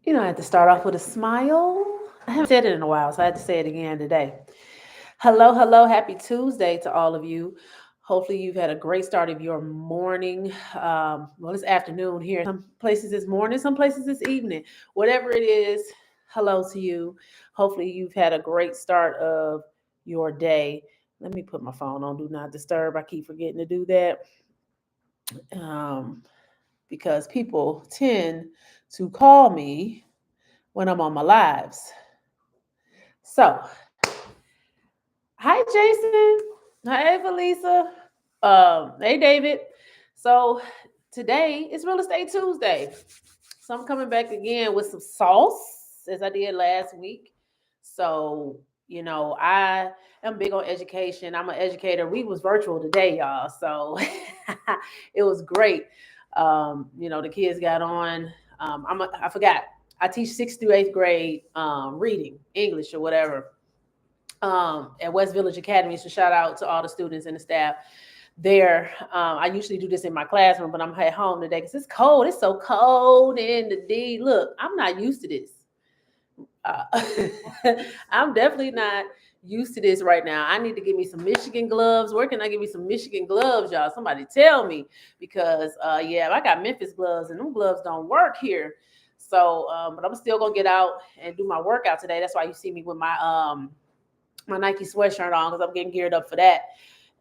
I had to start off with a smile. I haven't said it in a while, so I had to say it again today. Hello, hello, happy Tuesday to all of you. Hopefully, you've had a great start of your morning. It's afternoon here. Some places it's morning, some places it's evening. Whatever it is, hello to you. Hopefully, you've had a great start of your day. Let me put my phone on Do Not Disturb. I keep forgetting to do that um, because people tend to call me when I'm on my lives. So, hi, Jason. Hi, Felisa. Hey, David. So, today is Real Estate Tuesday. So, I'm coming back again with some sauce as I did last week. So, I am big on education. I'm an educator. We was virtual today, y'all. So, it was great. The kids got on. I forgot. I teach 6th through 8th grade reading, English, or whatever at West Village Academy. So shout out to all the students and the staff there. I usually do this in my classroom, but I'm at home today because it's cold. It's so cold in the D. Look, I'm not used to this. I'm definitely not used to this right now. I need to get me some Michigan gloves. Where can I get me some Michigan gloves, y'all? Somebody tell me because I got Memphis gloves and them gloves don't work here. So, but I'm still gonna get out and do my workout today. That's why you see me with my Nike sweatshirt on because I'm getting geared up for that.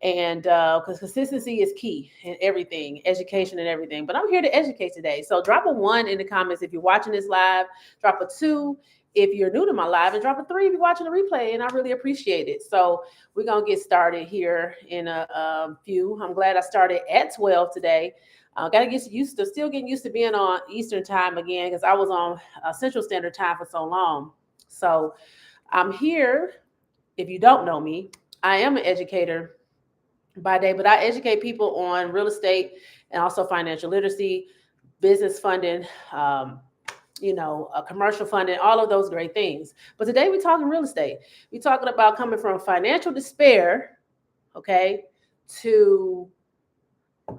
And because consistency is key in everything, education and everything. But I'm here to educate today. So drop a 1 in the comments if you're watching this live. Drop a 2 if you're new to my live, and drop a 3 if you're watching the replay. And I really appreciate it. So we're gonna get started here in a few. I'm glad I started at 12 today. Got to get used to still getting used to being on Eastern time again because I was on Central Standard Time for so long. So I'm here. If you don't know me, I am an educator by day, but I educate people on real estate and also financial literacy, business funding, commercial funding, all of those great things. But today we're talking real estate. We're talking about coming from financial despair, okay, to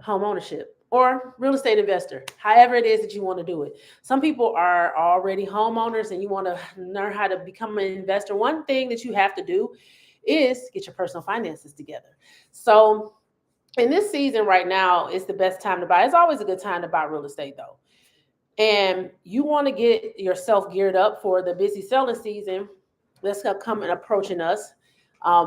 home ownership or real estate investor, however it is that you want to do it. Some people are already homeowners and you want to learn how to become an investor. One thing that you have to do is get your personal finances together. So in this season right now, it's the best time to buy. It's always a good time to buy real estate though. And you want to get yourself geared up for the busy selling season that's coming approaching us.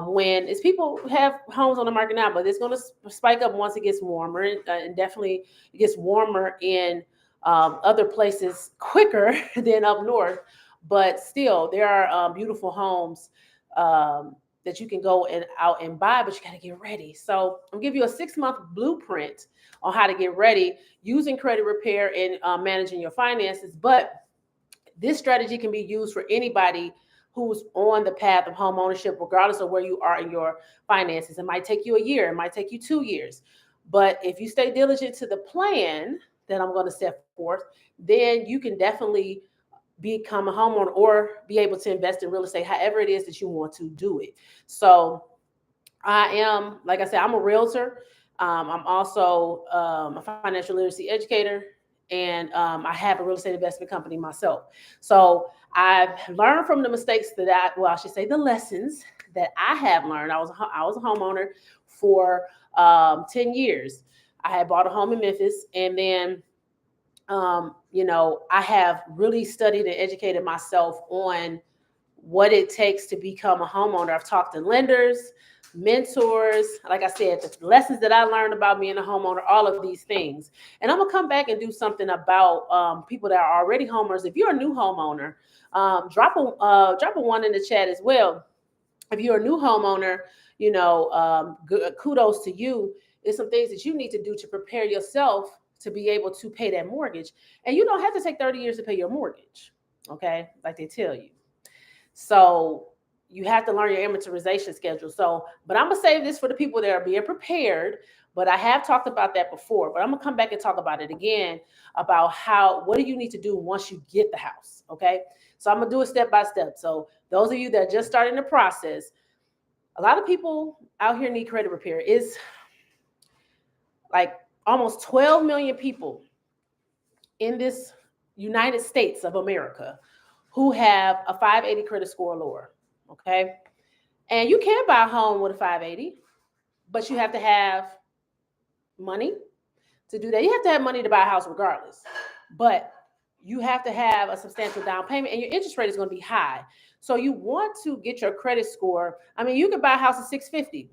When it's people have homes on the market now, but it's going to spike up once it gets warmer, and definitely it gets warmer in other places quicker than up north. But still, there are beautiful homes that you can go and out and buy, but you got to get ready. So I'll give you a 6-month blueprint on how to get ready using credit repair and managing your finances. But this strategy can be used for anybody who's on the path of home ownership, regardless of where you are in your finances. It might take you a year, it might take you 2 years. But if you stay diligent to the plan that I'm going to set forth, then you can definitely become a homeowner or be able to invest in real estate, however it is that you want to do it. So I am, like I said, I'm a realtor. I'm also a financial literacy educator, and I have a real estate investment company myself. So I've learned from the mistakes I should say the lessons that I have learned. I was a homeowner for 10 years. I had bought a home in Memphis, and then I have really studied and educated myself on what it takes to become a homeowner. I've talked to lenders, mentors, like I said, the lessons that I learned about being a homeowner, all of these things. And I'm gonna come back and do something about people that are already homeowners. If you're a new homeowner, drop a 1 in the chat as well. If you're a new homeowner, kudos to you. There's some things that you need to do to prepare yourself to be able to pay that mortgage. And you don't have to take 30 years to pay your mortgage, okay? Like they tell you. So you have to learn your amortization schedule. So, but I'm gonna save this for the people that are being prepared. But I have talked about that before. But I'm gonna come back and talk about it again about what do you need to do once you get the house. Okay. So I'm gonna do it step by step. So those of you that are just starting the process, a lot of people out here need credit repair. Is like almost 12 million people in this United States of America who have a 580 credit score or lower. Okay. And you can buy a home with a 580, but you have to have money to do that. You have to have money to buy a house regardless, but you have to have a substantial down payment and your interest rate is going to be high. So you want to get your credit score. I mean, you could buy a house at 650,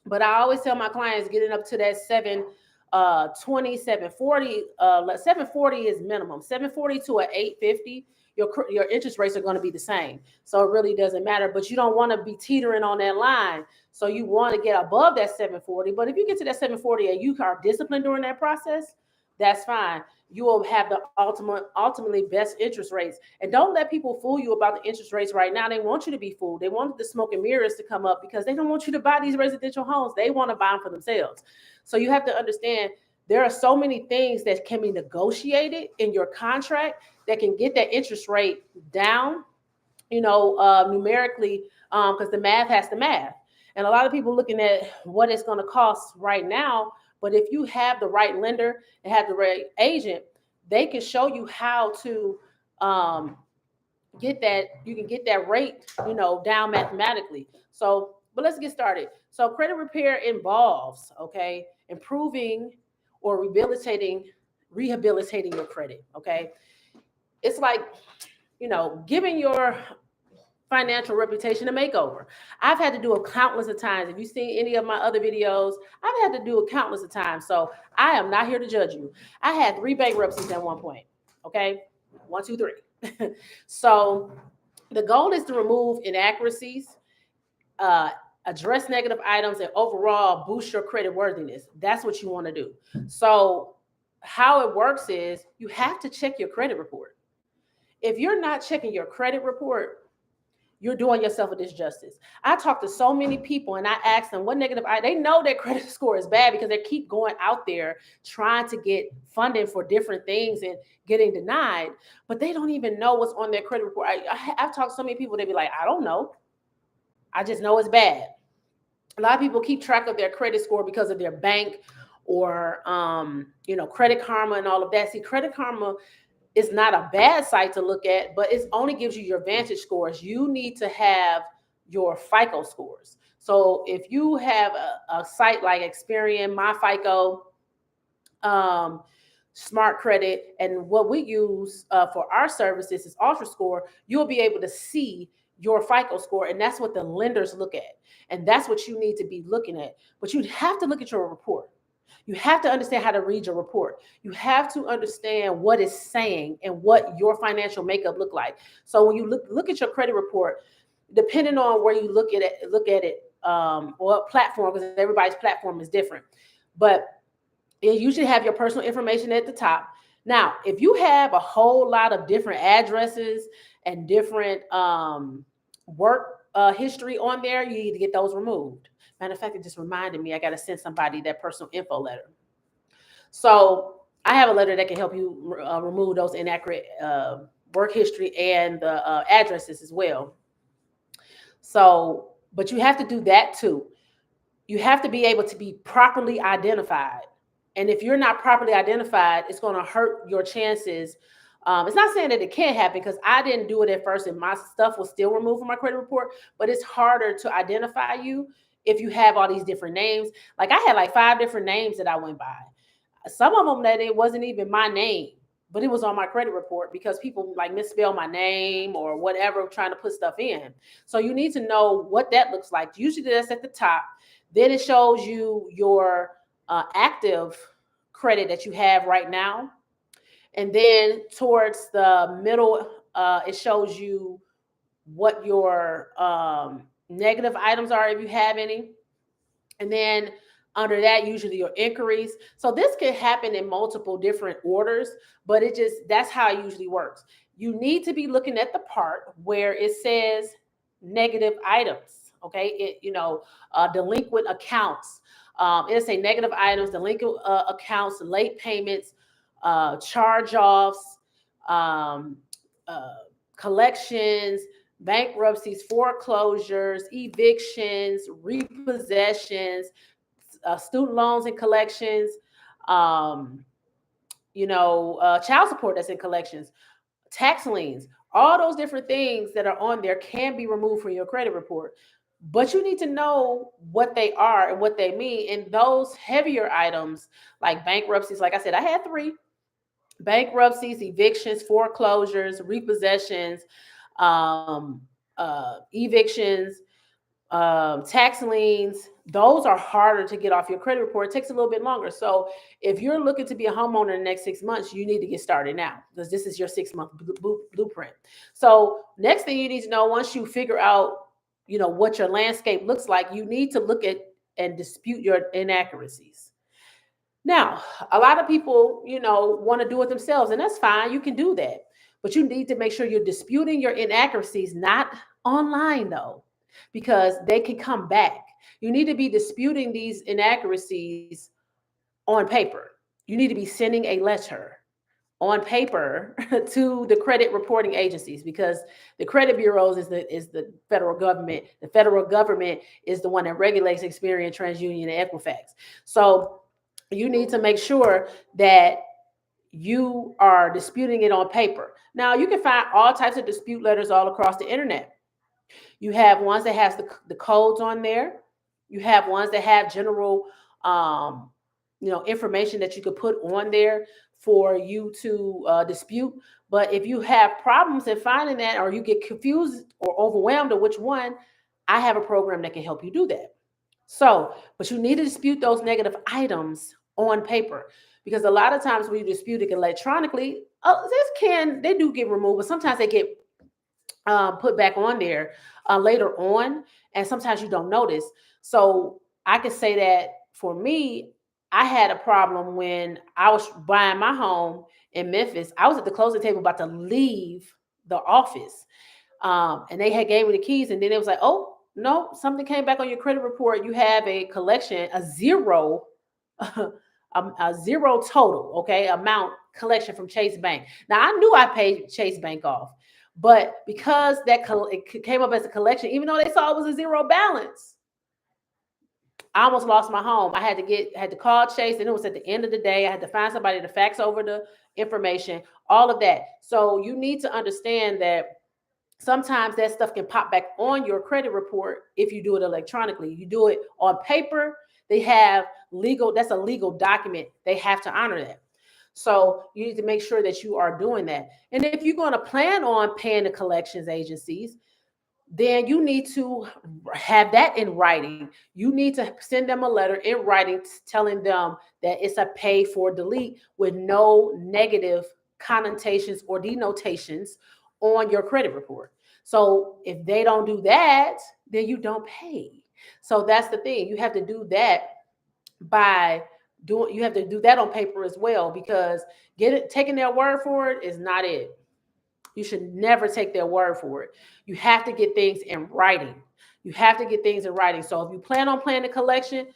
but I always tell my clients getting up to that 720, 740, 740 is minimum. 740 to an 850, your interest rates are going to be the same. So it really doesn't matter, but you don't want to be teetering on that line. So you want to get above that 740. But if you get to that 740 and you are disciplined during that process, that's fine. You will have the ultimately best interest rates. And don't let people fool you about the interest rates right now. They want you to be fooled. They want the smoke and mirrors to come up because they don't want you to buy these residential homes. They want to buy them for themselves. So you have to understand there are so many things that can be negotiated in your contract that can get that interest rate down, numerically, because the math has to math. And a lot of people looking at what it's going to cost right now. But if you have the right lender and have the right agent, they can show you how to get that. You can get that rate, down mathematically. So, but let's get started. So credit repair involves, improving or rehabilitating your credit. Okay. It's like, giving your financial reputation a makeover. I've had to do it countless of times. If you've seen any of my other videos, I've had to do it countless of times. So I am not here to judge you. I had 3 bankruptcies at one point. Okay. 1, 2, 3. So the goal is to remove inaccuracies, address negative items, and overall boost your credit worthiness. That's what you want to do. So how it works is you have to check your credit report. If you're not checking your credit report, you're doing yourself a disjustice. I talk to so many people and I ask them what negative they know their credit score is bad because they keep going out there trying to get funding for different things and getting denied, but they don't even know what's on their credit report. I've talked to so many people, they be like, I don't know. I just know it's bad. A lot of people keep track of their credit score because of their bank or, Credit Karma and all of that. See, Credit Karma is not a bad site to look at, but it only gives you your Vantage scores. You need to have your FICO scores. So if you have a site like Experian, MyFICO, Smart Credit, and what we use for our services is Ultra Score, you'll be able to see your FICO score, and that's what the lenders look at. And that's what you need to be looking at. But you have to look at your report. You have to understand how to read your report. You have to understand what it's saying and what your financial makeup look like. So when you look at your credit report, depending on where you look at it, or platform, because everybody's platform is different. But you usually have your personal information at the top. Now, if you have a whole lot of different addresses and different work history on there, you need to get those removed. Matter of fact, it just reminded me, I got to send somebody that personal info letter. So I have a letter that can help you remove those inaccurate work history and the addresses as well. So, but you have to do that too. You have to be able to be properly identified. And if you're not properly identified, it's going to hurt your chances. It's not saying that it can't happen because I didn't do it at first and my stuff was still removed from my credit report, but it's harder to identify you if you have all these different names. Like I had like 5 different names that I went by. Some of them that it wasn't even my name, but it was on my credit report because people like misspell my name or whatever, trying to put stuff in. So you need to know what that looks like. Usually that's at the top. Then it shows you your active credit that you have right now. And then towards the middle, it shows you what your negative items are, if you have any. And then under that, usually your inquiries. So this can happen in multiple different orders, but that's how it usually works. You need to be looking at the part where it says negative items. Okay. Delinquent accounts. It'll say negative items, delinquent accounts, late payments, charge-offs, collections, bankruptcies, foreclosures, evictions, repossessions, student loans and collections, child support that's in collections, tax liens, all those different things that are on there can be removed from your credit report. But you need to know what they are and what they mean. And those heavier items like bankruptcies, like I said, I had three: bankruptcies, evictions, foreclosures, repossessions, evictions, tax liens. Those are harder to get off your credit report. It takes a little bit longer. So if you're looking to be a homeowner in the next 6 months, you need to get started now, because this is your 6 month blueprint. So next thing you need to know, once you figure out, what your landscape looks like, you need to look at and dispute your inaccuracies. Now, a lot of people, want to do it themselves, and that's fine. You can do that. But you need to make sure you're disputing your inaccuracies, not online though, because they can come back. You need to be disputing these inaccuracies on paper. You need to be sending a letter on paper to the credit reporting agencies, because the credit bureaus is the federal government. The federal government is the one that regulates Experian, TransUnion, and Equifax. So you need to make sure that you are disputing it on paper. Now, you can find all types of dispute letters all across the internet. You have ones that has the codes on there. You have ones that have general, information that you could put on there for you to dispute. But if you have problems in finding that, or you get confused or overwhelmed of which one, I have a program that can help you do that. So, but you need to dispute those negative items on paper, because a lot of times when you dispute it electronically, they do get removed, but sometimes they get put back on there later on, and sometimes you don't notice. So I can say that for me, I had a problem when I was buying my home in Memphis. I was at the closing table about to leave the office, and they had gave me the keys, and then it was like, oh no, something came back on your credit report. You have a collection, a zero, a zero total, okay, amount collection from Chase Bank. Now I knew I paid Chase Bank off, but because it came up as a collection, even though they saw it was a zero balance, I almost lost my home. I had to call Chase, and it was at the end of the day. I had to find somebody to fax over the information, all of that. So you need to understand that sometimes that stuff can pop back on your credit report if you do it electronically. You do it on paper, that's a legal document. They have to honor that. So you need to make sure that you are doing that. And if you're going to plan on paying the collections agencies, then you need to have that in writing. You need to send them a letter in writing telling them that it's a pay for delete with no negative connotations or denotations on your credit report. So if they don't do that, then you don't pay. So that's the thing. You have to do that you have to do that on paper as well, because taking their word for it is not it. You should never take their word for it. You have to get things in writing. You have to get things in writing. So if you plan on playing a collection,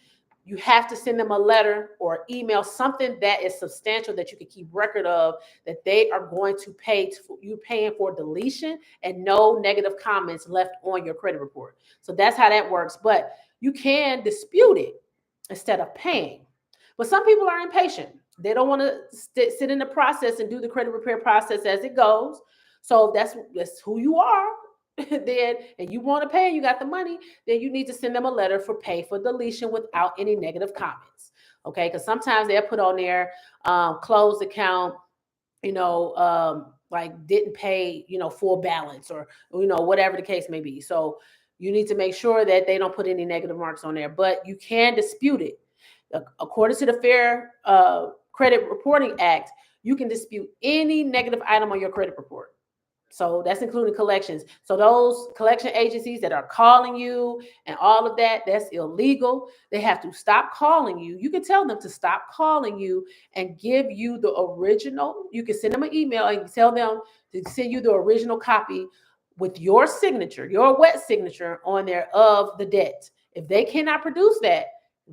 you have to send them a letter or email, something that is substantial that you can keep record of, that they are going to pay you paying for deletion and no negative comments left on your credit report. So that's how that works. But you can dispute it instead of paying. But some people are impatient. They don't want to sit in the process and do the credit repair process as it goes. So if that's who you are, then, and you want to pay and you got the money, then you need to send them a letter for pay for deletion without any negative comments. Okay, because sometimes they'll put on their closed account, like didn't pay, full balance, or whatever the case may be. So you need to make sure that they don't put any negative marks on there. But you can dispute it. According to the Fair Credit Reporting Act, you can dispute any negative item on your credit report. So that's including collections. So those collection agencies that are calling you and all of that, that's illegal. They have to stop calling you. You can tell them to stop calling you and give you the original. You can send them an email and tell them to send you the original copy with your signature, your wet signature on there of the debt. If they cannot produce that,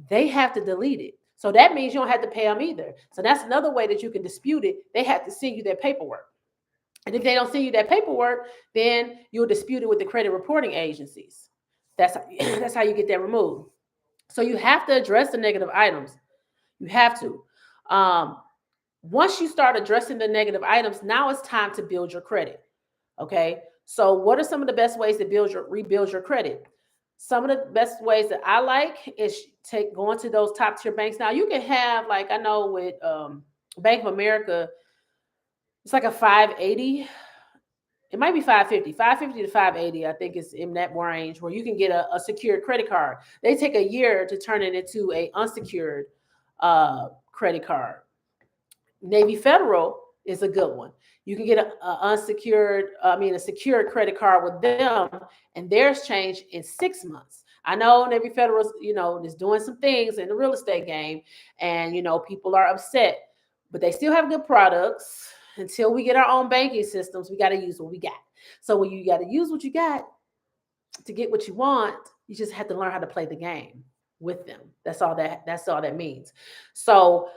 they have to delete it. So that means you don't have to pay them either. So that's another way that you can dispute it. They have to send you their paperwork. And if they don't send you that paperwork, then you'll dispute it with the credit reporting agencies. That's how you get that removed. So you have to address the negative items. You have to. Once you start addressing the negative items, now it's time to build your credit. Okay. So what are some of the best ways to rebuild your credit? Some of the best ways that I like is going to those top tier banks. Now you can have, like, I know with Bank of America, it's like a 580. It might be 550 to 580. I think it's in that range where you can get a secured credit card. They take a year to turn it into a unsecured credit card. Navy Federal is a good one. You can get a secured credit card with them, and theirs change in 6 months. I know Navy Federal, is doing some things in the real estate game, and people are upset, but they still have good products. Until we get our own banking systems, we got to use what we got. So when you got to use what you got to get what you want, you just have to learn how to play the game with them. That's all that means. So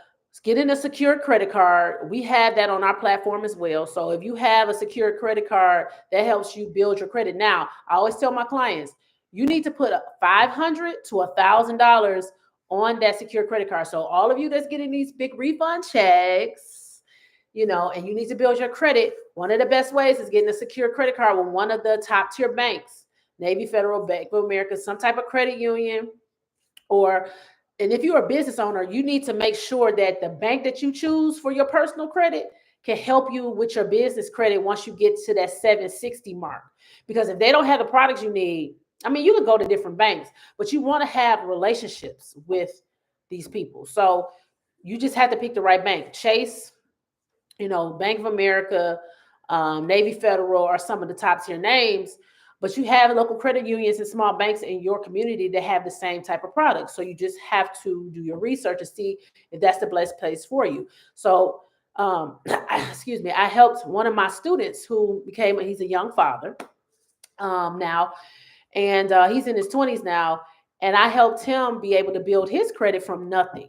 getting a secure credit card, we have that on our platform as well. So if you have a secure credit card, that helps you build your credit. Now, I always tell my clients, you need to put $500 to $1,000 on that secure credit card. So all of you that's getting these big refund checks, and you need to build your credit, one of the best ways is getting a secure credit card with one of the top tier banks, Navy Federal, Bank of America, some type of credit union, and if you're a business owner, you need to make sure that the bank that you choose for your personal credit can help you with your business credit once you get to that 760 mark. Because if they don't have the products you need, you can go to different banks, but you want to have relationships with these people. So you just have to pick the right bank. Chase, Bank of America, Navy Federal are some of the top tier names, but you have local credit unions and small banks in your community that have the same type of products. So you just have to do your research to see if that's the best place for you. So, excuse me, I helped one of my students he's a young father now, and he's in his 20s now, and I helped him be able to build his credit from nothing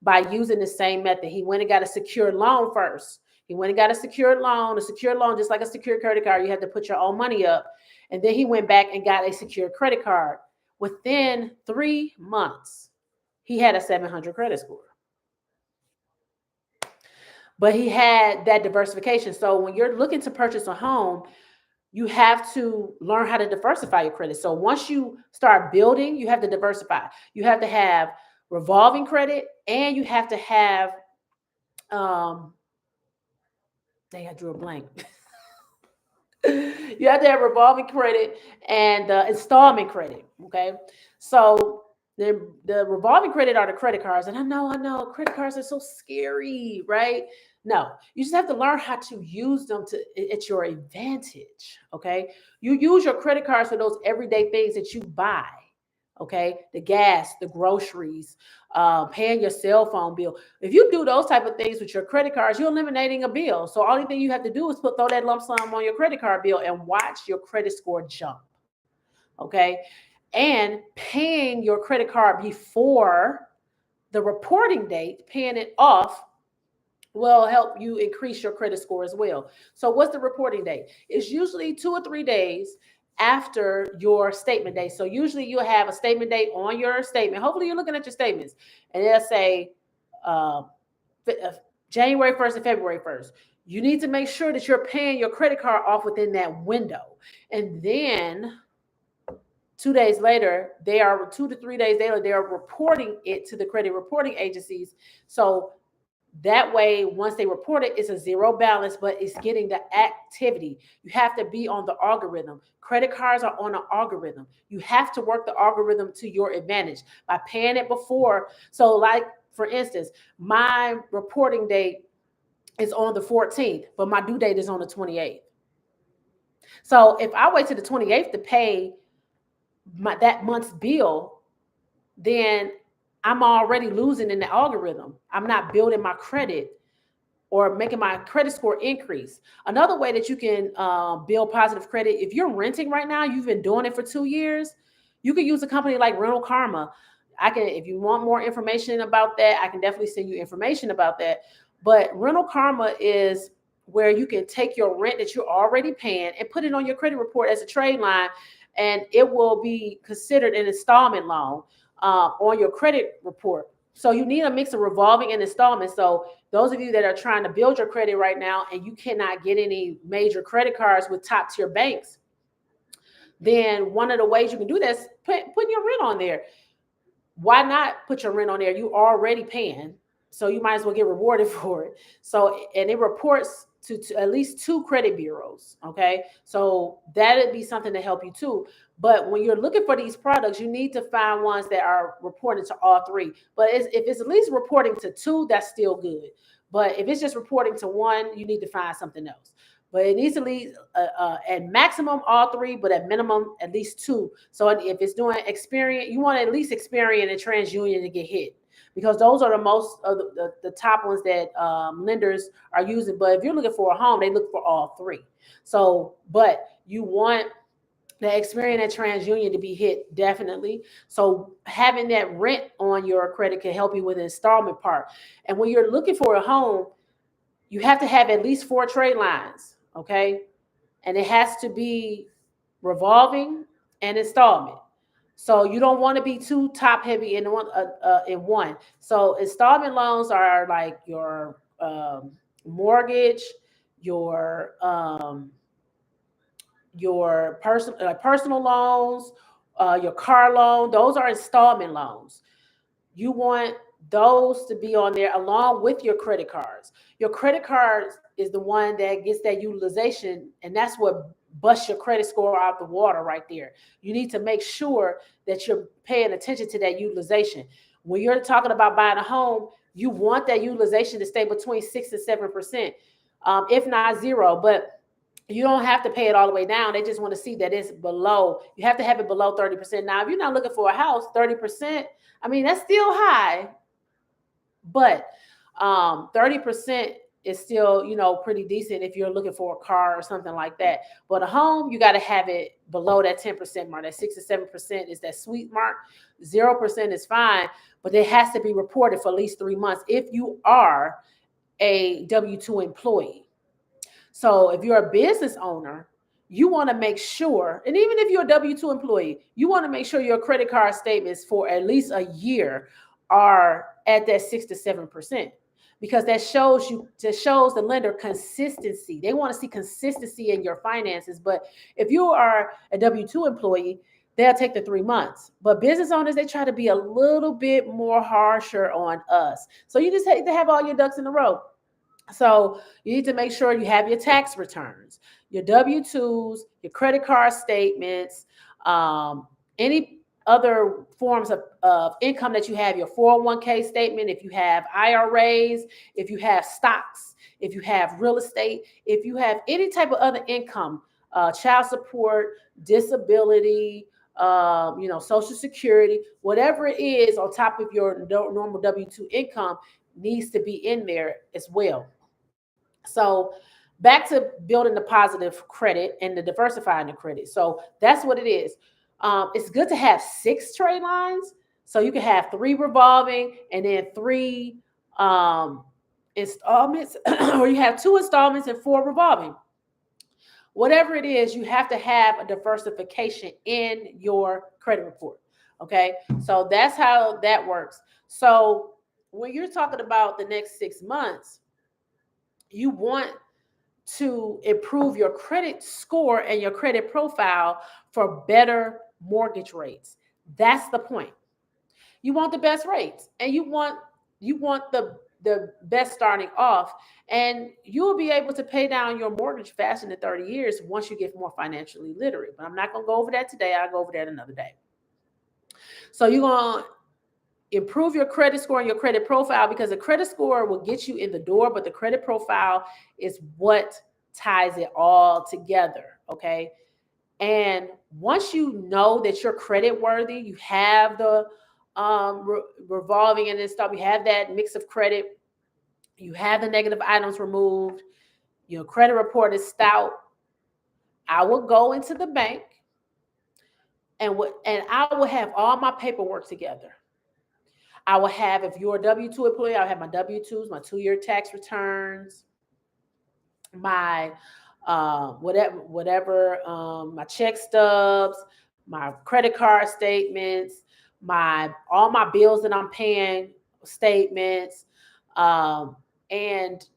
by using the same method. He went and got a secured loan first. He went and got a secured loan, just like a secured credit card. You have to put your own money up. And then he went back and got a secured credit card. Within 3 months, he had a 700 credit score. But he had that diversification. So when you're looking to purchase a home, you have to learn how to diversify your credit. So once you start building, you have to diversify. You have to have revolving credit, and you have to have I drew a blank. You have to have revolving credit and installment credit. Okay. So the revolving credit are the credit cards. And I know credit cards are so scary, right? No, you just have to learn how to use them at your advantage. Okay. You use your credit cards for those everyday things that you buy. Okay, the gas, the groceries, paying your cell phone bill. If you do those type of things with your credit cards, you're eliminating a bill. So only thing you have to do is throw that lump sum on your credit card bill and watch your credit score jump. Okay, and paying your credit card before the reporting date, paying it off, will help you increase your credit score as well. So what's the reporting date? It's usually 2 or 3 days after your statement date. So usually you'll have a statement date on your statement. Hopefully you're looking at your statements, and they'll say January 1st and February 1st. You need to make sure that you're paying your credit card off within that window. And then 2 days later, 2 to 3 days later, they are reporting it to the credit reporting agencies. So that way, once they report it, it's a zero balance, but it's getting the activity. You have to be on the algorithm. Credit cards are on an algorithm. You have to work the algorithm to your advantage by paying it before. So like, for instance, my reporting date is on the 14th, but my due date is on the 28th. So if I wait to the 28th to pay that month's bill, then I'm already losing in the algorithm. I'm not building my credit or making my credit score increase. Another way that you can build positive credit, if you're renting right now, you've been doing it for 2 years, you can use a company like Rental Karma. If you want more information about that, I can definitely send you information about that. But Rental Karma is where you can take your rent that you're already paying and put it on your credit report as a trade line, and it will be considered an installment loan on your credit report. So you need a mix of revolving and installment. So those of you that are trying to build your credit right now and you cannot get any major credit cards with top tier banks, then one of the ways you can do that is putting your rent on there. Why not put your rent on there? You already paying, so you might as well get rewarded for it. So, and it reports to at least 2 credit bureaus. Okay, so that'd be something to help you too. But when you're looking for these products, you need to find ones that are reporting to all 3. But if it's at least reporting to 2, that's still good. But if it's just reporting to 1, you need to find something else. But it needs to lead at maximum all 3, but at minimum at least 2. So if it's doing Experian, you want at least Experian and TransUnion to get hit, because those are the most of the top ones that lenders are using. But if you're looking for a home, they look for all 3. So, but you want the Experian and TransUnion to be hit, definitely. So having that rent on your credit can help you with the installment part. And when you're looking for a home, you have to have at least 4 trade lines, okay? And it has to be revolving and installment. So you don't want to be too top heavy in one. So installment loans are like your mortgage, your personal loans, your car loan. Those are installment loans. You want those to be on there along with your credit cards. Your credit cards is the one that gets that utilization, and that's what busts your credit score out the water right there. You need to make sure that you're paying attention to that utilization. When you're talking about buying a home, you want that utilization to stay between 6 and 7%, if not 0. But you don't have to pay it all the way down. They just want to see that it's below. You have to have it below 30%. Now, if you're not looking for a house, 30%, I mean, that's still high, but 30% is still, pretty decent if you're looking for a car or something like that. But a home, you got to have it below that 10% mark. That 6 to 7% is that sweet mark. 0% is fine, but it has to be reported for at least 3 months if you are a W-2 employee. So if you're a business owner, you want to make sure, and even if you're a W-2 employee, you want to make sure your credit card statements for at least a year are at that 6 to 7%, because that shows the lender consistency. They want to see consistency in your finances. But if you are a W-2 employee, they'll take the 3 months. But business owners, they try to be a little bit more harsher on us. So you just have to have all your ducks in a row. So you need to make sure you have your tax returns, your W-2s, your credit card statements, any other forms of income that you have, your 401k statement, if you have IRAs, if you have stocks, if you have real estate, if you have any type of other income, child support, disability, Social Security, whatever it is on top of your normal W-2 income needs to be in there as well. So back to building the positive credit and the diversifying the credit. So that's what it is. It's good to have 6 trade lines. So you can have 3 revolving and then 3 installments, or you have 2 installments and 4 revolving. Whatever it is, you have to have a diversification in your credit report. Okay, so that's how that works. So when you're talking about the next 6 months, you want to improve your credit score and your credit profile for better mortgage rates. That's the point. You want the best rates, and you want the best starting off, and you'll be able to pay down your mortgage faster than 30 years once you get more financially literate. But I'm not going to go over that today. I'll go over that another day. So you're going to improve your credit score and your credit profile, because the credit score will get you in the door, but the credit profile is what ties it all together. Okay. And once you know that you're credit worthy, you have the revolving and install, you have that mix of credit, you have the negative items removed, your credit report is stout, I will go into the bank and I will have all my paperwork together. I will have, if you're a W-2 employee, I'll have my W-2s, my 2-year tax returns, my whatever, my check stubs, my credit card statements, all my bills that I'm paying statements, and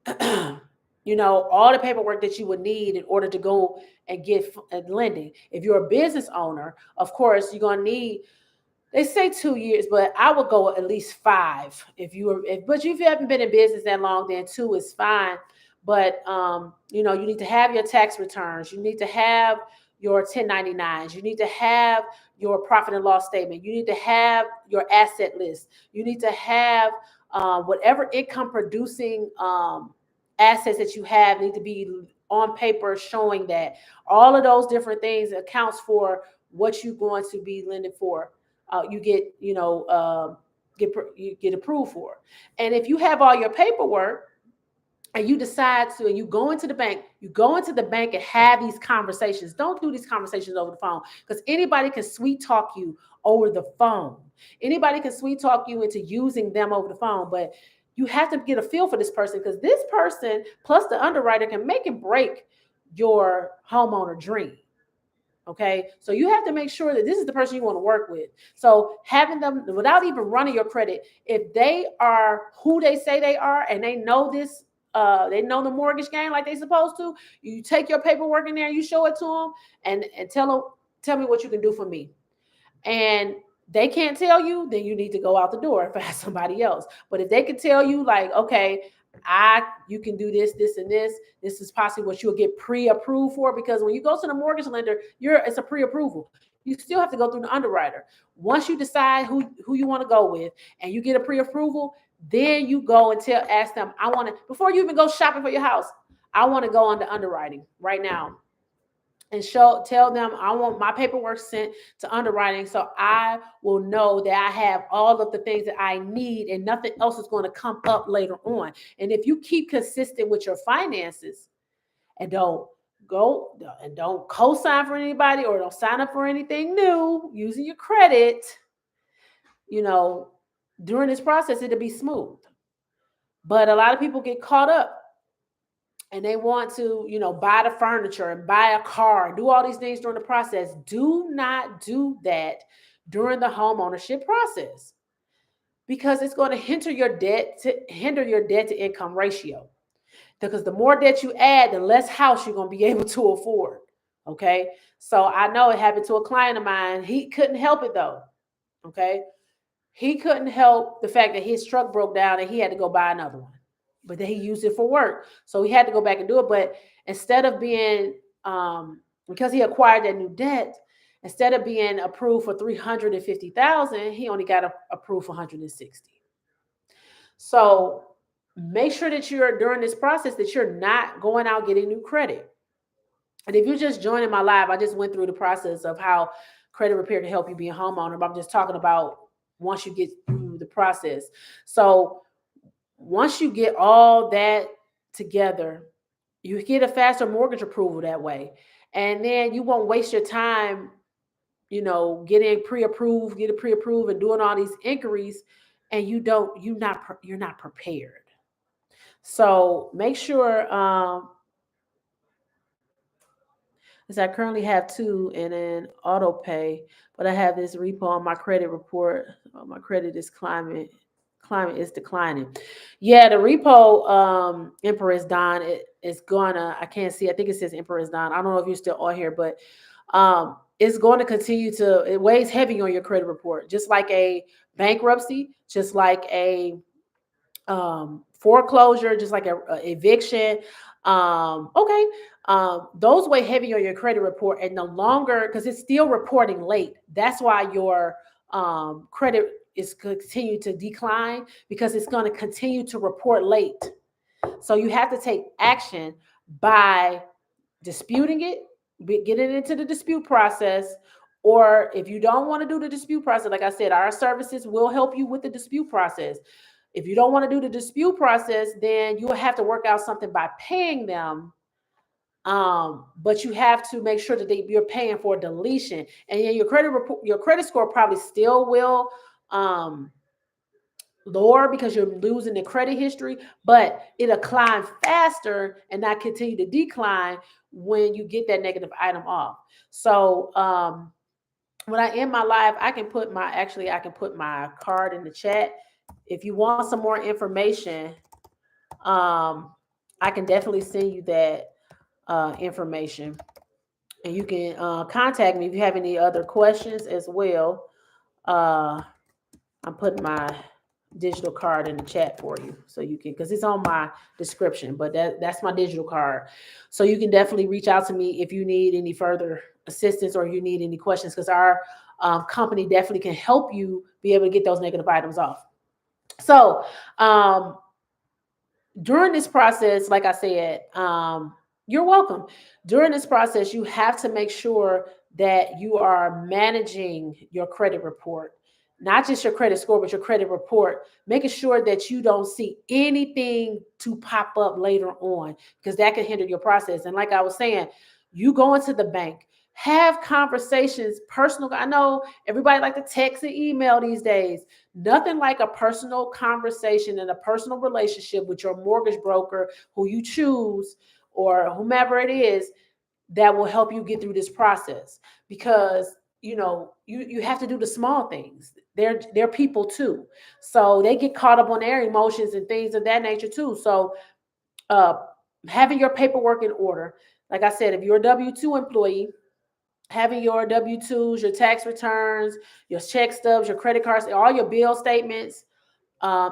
all the paperwork that you would need in order to go and get lending. If you're a business owner, of course, you're going to need, they say 2 years, but I would go at least 5. But if you haven't been in business that long, then 2 is fine. But you need to have your tax returns. You need to have your 1099s. You need to have your profit and loss statement. You need to have your asset list. You need to have whatever income producing assets that you have need to be on paper, showing that all of those different things accounts for what you're going to be lending for. You get approved for. And if you have all your paperwork and you decide to, and you go into the bank and have these conversations. Don't do these conversations over the phone, because anybody can sweet talk you over the phone. Anybody can sweet talk you into using them over the phone, but you have to get a feel for this person, because this person plus the underwriter can make and break your homeowner dream. Okay, so you have to make sure that this is the person you want to work with. So having them, without even running your credit, if they are who they say they are and they know this, they know the mortgage game like they supposed to, you take your paperwork in there, you show it to them, and tell me what you can do for me. And they can't tell you, then you need to go out the door and find somebody else. But if they can tell you, like, okay, you can do this, this, and this. This is possibly what you'll get pre-approved for, because when you go to the mortgage lender, it's a pre-approval. You still have to go through the underwriter. Once you decide who you want to go with and you get a pre-approval, then you go and ask them, before you even go shopping for your house, I want to go on the underwriting right now. And tell them I want my paperwork sent to underwriting, so I will know that I have all of the things that I need and nothing else is going to come up later on. And if you keep consistent with your finances and don't co-sign for anybody or don't sign up for anything new using your credit, during this process, it'll be smooth. But a lot of people get caught up and they want to, buy the furniture and buy a car, do all these things during the process. Do not do that during the home ownership process, because it's going to hinder your debt to income ratio. Because the more debt you add, the less house you're going to be able to afford. Okay. So I know it happened to a client of mine. He couldn't help it though. Okay. He couldn't help the fact that his truck broke down and he had to go buy another one. But then he used it for work. So he had to go back and do it. But instead of being, because he acquired that new debt, instead of being approved for $350,000, he only got approved for $160,000. So make sure that during this process, that you're not going out getting new credit. And if you're just joining my live, I just went through the process of how credit repair can help you be a homeowner. But I'm just talking about once you get through the process. So once you get all that together, you get a faster mortgage approval that way. And then you won't waste your time, getting pre-approved and doing all these inquiries, and you're not prepared. So make sure, as I currently have 2 and then auto pay, but I have this repo on my credit report. My credit is climbing. Climate is declining. Yeah, the repo Emperor is Don. It's gonna, I can't see, I think it says Emperor is Don. I don't know if you're still on here, but it's going to continue it weighs heavy on your credit report, just like a bankruptcy, just like a foreclosure, just like a eviction. Those weigh heavy on your credit report, and no longer, because it's still reporting late. That's why your credit is continue to decline, because it's going to continue to report late. So you have to take action by disputing it, getting into the dispute process. Or if you don't want to do the dispute process, like I said, our services will help you with the dispute process. If you don't want to do the dispute process, then you will have to work out something by paying them. But you have to make sure that you're paying for deletion, and then your credit score probably still will lower, because you're losing the credit history, but it'll climb faster and not continue to decline when you get that negative item off. So when I end my live, I can put my card in the chat, If you want some more information, I can definitely send you that information. And you can contact me if you have any other questions as well. Uh, I'm putting my digital card in the chat for you so you can, because it's on my description, but that's my digital card. So you can definitely reach out to me if you need any further assistance or you need any questions, because our company definitely can help you be able to get those negative items off. So during this process, like I said, you're welcome. During this process, you have to make sure that you are managing your credit report, not just your credit score, but your credit report, making sure that you don't see anything to pop up later on, because that can hinder your process. And like I was saying, you go into the bank, have conversations, personal. I know everybody like to text and email these days. Nothing like a personal conversation and a personal relationship with your mortgage broker who you choose or whomever it is that will help you get through this process, because you have to do the small things. They're people too, so they get caught up on their emotions and things of that nature too. So uh having your paperwork in order, like I said, if you're a W-2 employee, having your W-2s, your tax returns, your check stubs, your credit cards, all your bill statements,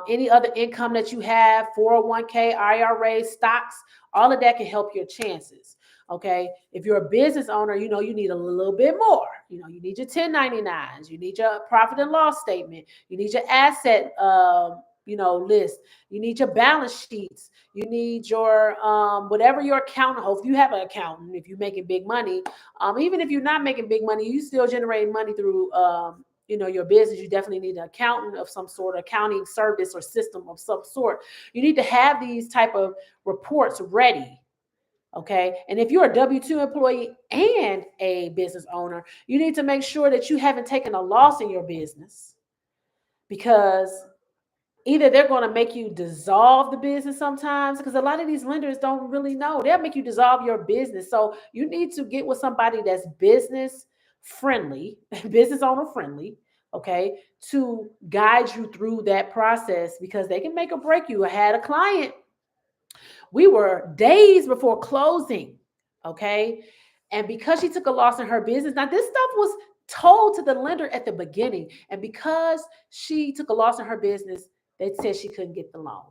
any other income that you have, 401k, IRA, stocks, all of that can help your chances. Okay. If you're a business owner, you need a little bit more. You need your 1099s, you need your profit and loss statement, you need your asset, list, you need your balance sheets, you need your, whatever your accountant, if you have an accountant, if you're making big money, even if you're not making big money, you still generating money through, your business, you definitely need an accountant of some sort, accounting service or system of some sort. You need to have these type of reports ready. Okay. And if you're a W-2 employee and a business owner, you need to make sure that you haven't taken a loss in your business, because either they're going to make you dissolve the business sometimes, because a lot of these lenders don't really know. They'll make you dissolve your business. So you need to get with somebody that's business friendly, business owner friendly, okay, to guide you through that process, because they can make or break you. I had a client, we were days before closing, okay, and because she took a loss in her business, now this stuff was told to the lender at the beginning, and because she took a loss in her business, they said she couldn't get the loan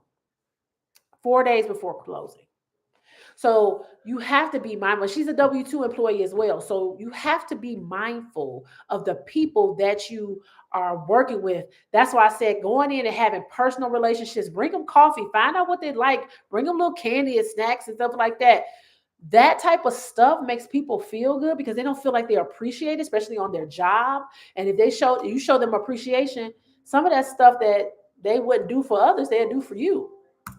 4 days before closing. So you have to be mindful. She's a W-2 employee as well. So you have to be mindful of the people that you are working with. That's why I said going in and having personal relationships, bring them coffee, find out what they like, bring them little candy and snacks and stuff like that. That type of stuff makes people feel good, because they don't feel like they're appreciated, especially on their job. And if you show them appreciation, some of that stuff that they wouldn't do for others, they'll do for you.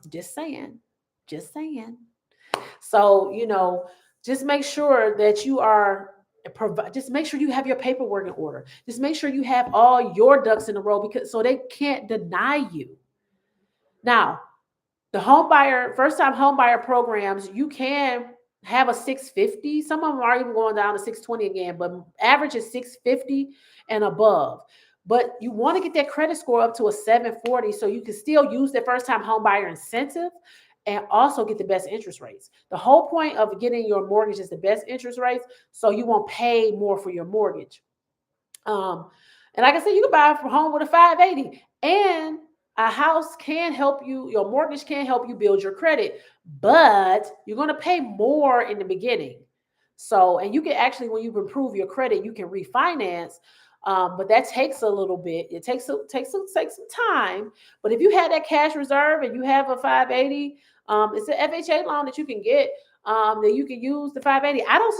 Just saying. Just saying. So, just make sure that you are just make sure you have your paperwork in order. Just make sure you have all your ducks in a row, because so they can't deny you. Now, the first time home buyer programs, you can have a 650. Some of them are even going down to 620 again, but average is 650 and above. But you want to get that credit score up to a 740, so you can still use that first time home buyer incentive and also get the best interest rates. The whole point of getting your mortgage is the best interest rates, so you won't pay more for your mortgage. And like I said, you can buy a home with a 580, and a house can help you. Your mortgage can help you build your credit, but you're going to pay more in the beginning. So, and you can actually, when you improve your credit, you can refinance. But that takes a little bit. It takes some time. But if you had that cash reserve and you have a 580, it's an FHA loan that you can get, that you can use the 580. I don't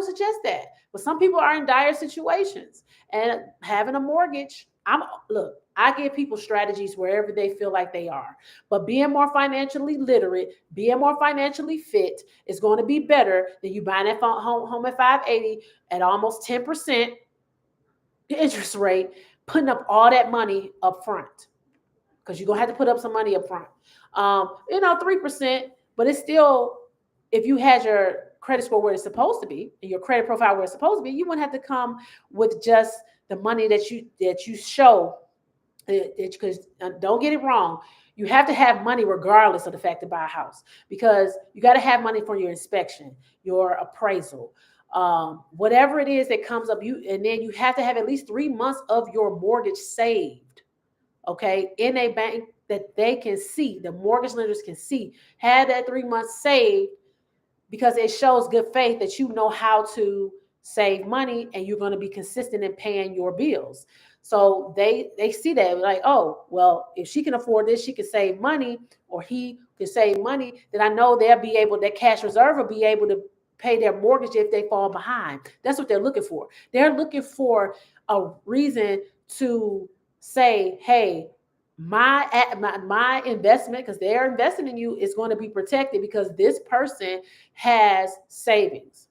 suggest that. But some people are in dire situations, and having a mortgage, I give people strategies wherever they feel like they are. But being more financially literate, being more financially fit is going to be better than you buying that home at 580 at almost 10% interest rate, putting up all that money up front, because you're going to have to put up some money up front. 3%, but it's still, if you had your credit score where it's supposed to be and your credit profile where it's supposed to be, you wouldn't have to come with just the money that you show Because don't get it wrong, you have to have money regardless of the fact to buy a house, because you got to have money for your inspection, your appraisal, whatever it is that comes up. And then you have to have at least 3 months of your mortgage saved, okay, in a bank that they can see, the mortgage lenders can see. Have that 3 months saved, because it shows good faith that you know how to save money and you're going to be consistent in paying your bills. So they see that like, oh, well, if she can afford this, she can save money, or he can save money, then I know they'll be able, that cash reserve will be able to pay their mortgage if they fall behind. That's what they're looking for. They're looking for a reason to say, hey, my investment, because they're investing in you, is going to be protected because this person has savings.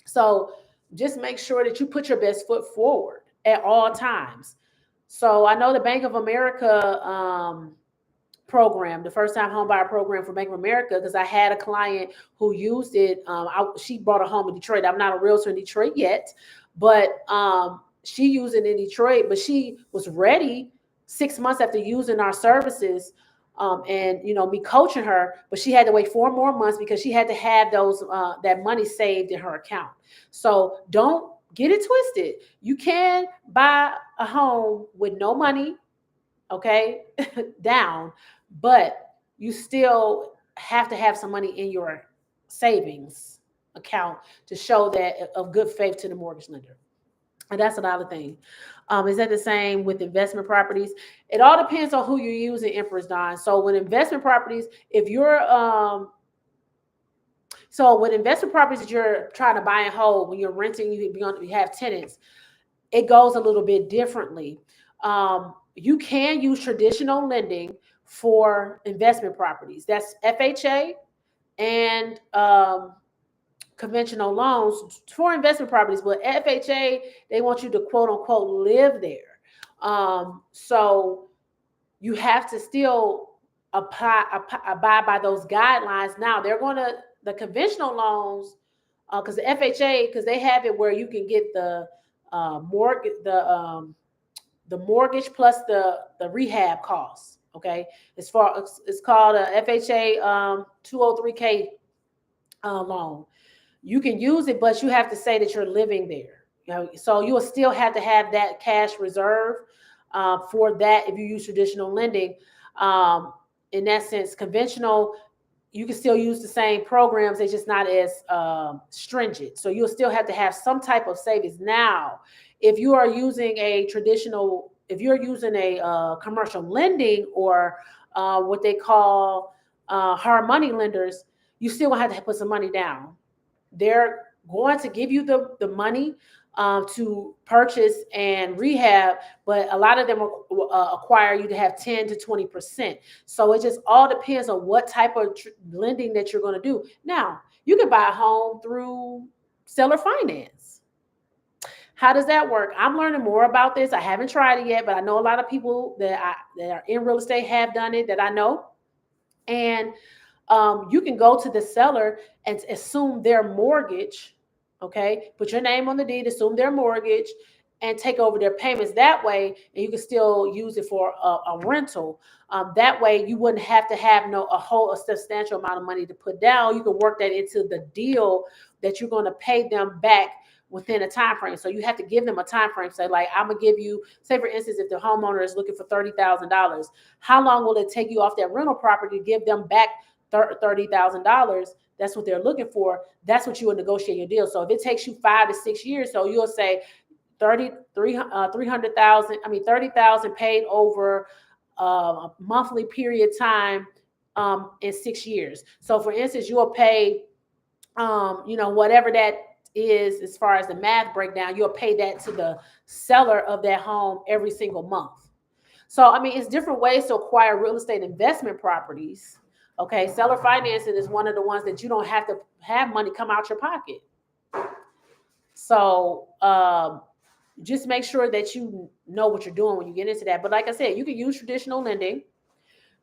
So just make sure that you put your best foot forward at all times. So I know the Bank of America program, the first time home buyer program for Bank of America, because I had a client who used it. She bought a home in Detroit. I'm not a realtor in Detroit yet, but she used it in Detroit, but she was ready 6 months after using our services, and me coaching her, but she had to wait 4 more months because she had to have those that money saved in her account. So don't get it twisted. You can buy a home with no money, okay, down, but you still have to have some money in your savings account to show that of good faith to the mortgage lender. And that's another thing. Is that the same with investment properties? It all depends on who you're using, Empress Don. So with investment properties, if you're so with investment properties that you're trying to buy and hold, when you're renting, you have tenants, it goes a little bit differently. You can use traditional lending for investment properties. That's FHA and conventional loans for investment properties. But FHA, they want you to quote unquote live there. So you have to still abide by those guidelines. Now the conventional loans, because the FHA, because they have it where you can get the mortgage, the mortgage plus the rehab costs. Okay, it's called a FHA 203K loan. You can use it, but you have to say that you're living there. So you will still have to have that cash reserve for that if you use traditional lending. In that sense, conventional, you can still use the same programs. They're just not as stringent. So you'll still have to have some type of savings. Now, if you are using a traditional, if you're using a commercial lending or what they call hard money lenders, you still will have to put some money down. They're going to give you the money to purchase and rehab, but a lot of them acquire you to have 10 to 20%. So it just all depends on what type of lending that you're going to do. Now, you can buy a home through seller finance. How does that work? I'm learning more about this. I haven't tried it yet, but I know a lot of people that are in real estate have done it that I know. And you can go to the seller and assume their mortgage, okay? Put your name on the deed, assume their mortgage, and take over their payments that way, and you can still use it for a rental. That way, you wouldn't have to have a substantial amount of money to put down. You can work that into the deal that you're going to pay them back within a time frame. So you have to give them a time frame. Say, like, I'm gonna give you, say for instance, if the homeowner is looking for $30,000, how long will it take you off that rental property to give them back $30,000? That's what they're looking for. That's what you would negotiate your deal. So if it takes you 5 to 6 years, so you'll say 30,000 paid over a monthly period time in 6 years. So for instance, you will pay, whatever that is as far as the math breakdown, you'll pay that to the seller of that home every single month. So, I mean, it's different ways to acquire real estate investment properties. Okay, seller financing is one of the ones that you don't have to have money come out your pocket. So just make sure that you know what you're doing when you get into that. But like I said, you can use traditional lending.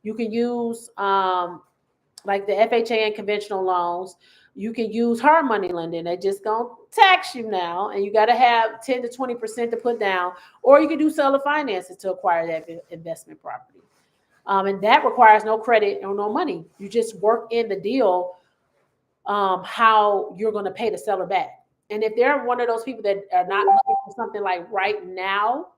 You can use like the FHA and conventional loans. You can use hard money lending. They just gonna tax you now, and you got to have 10 to 20% to put down, or you can do seller finances to acquire that investment property. And that requires no credit or no money. You just work in the deal how you're going to pay the seller back. And if they're one of those people that are not looking for something like right now,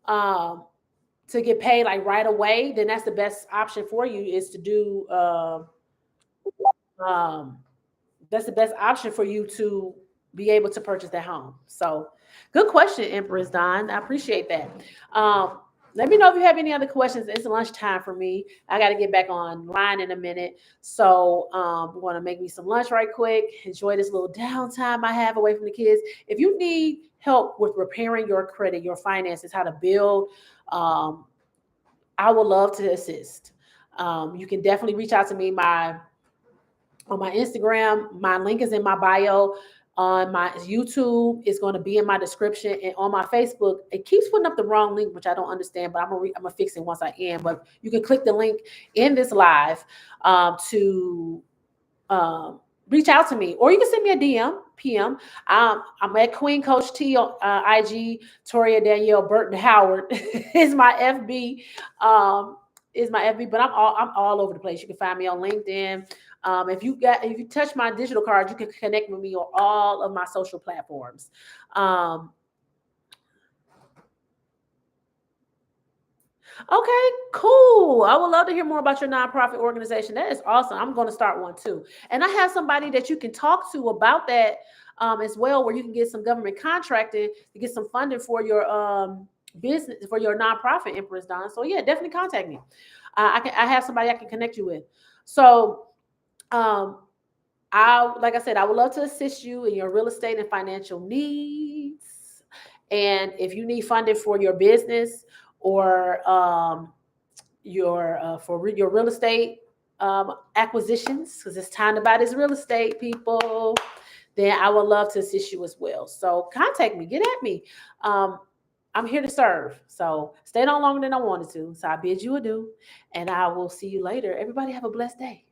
to get paid like right away, then that's the best option for you is to do um, that's the best option for you to be able to purchase that home. So good question, Empress Don. I appreciate that. Let me know if you have any other questions. It's lunchtime for me. I got to get back online in a minute. So we're going to make me some lunch right quick. Enjoy this little downtime I have away from the kids. If you need help with repairing your credit, your finances, how to build, I would love to assist. You can definitely reach out to me. On my Instagram, my link is in my bio. On my YouTube, it's going to be in my description, and on my Facebook, it keeps putting up the wrong link, which I don't understand, but I'm gonna fix it once I am. But you can click the link in this live to reach out to me, or you can send me a DM, PM. I'm at Queen Coach T on IG. Toria Danielle Burton Howard is my FB. Is my FB, but I'm all over the place. You can find me on LinkedIn. If you touch my digital card, you can connect with me on all of my social platforms. Okay, cool. I would love to hear more about your nonprofit organization. That is awesome. I'm going to start one too. And I have somebody that you can talk to about that as well, where you can get some government contracting to get some funding for your business, for your nonprofit, Empress Don. So yeah, definitely contact me. I have somebody I can connect you with. So like I said, I would love to assist you in your real estate and financial needs. And if you need funding for your business or for your real estate acquisitions, because it's time to buy this real estate, people, then I would love to assist you as well. So contact me, get at me. I'm here to serve. So stayed on longer than I wanted to. So I bid you adieu, and I will see you later. Everybody have a blessed day.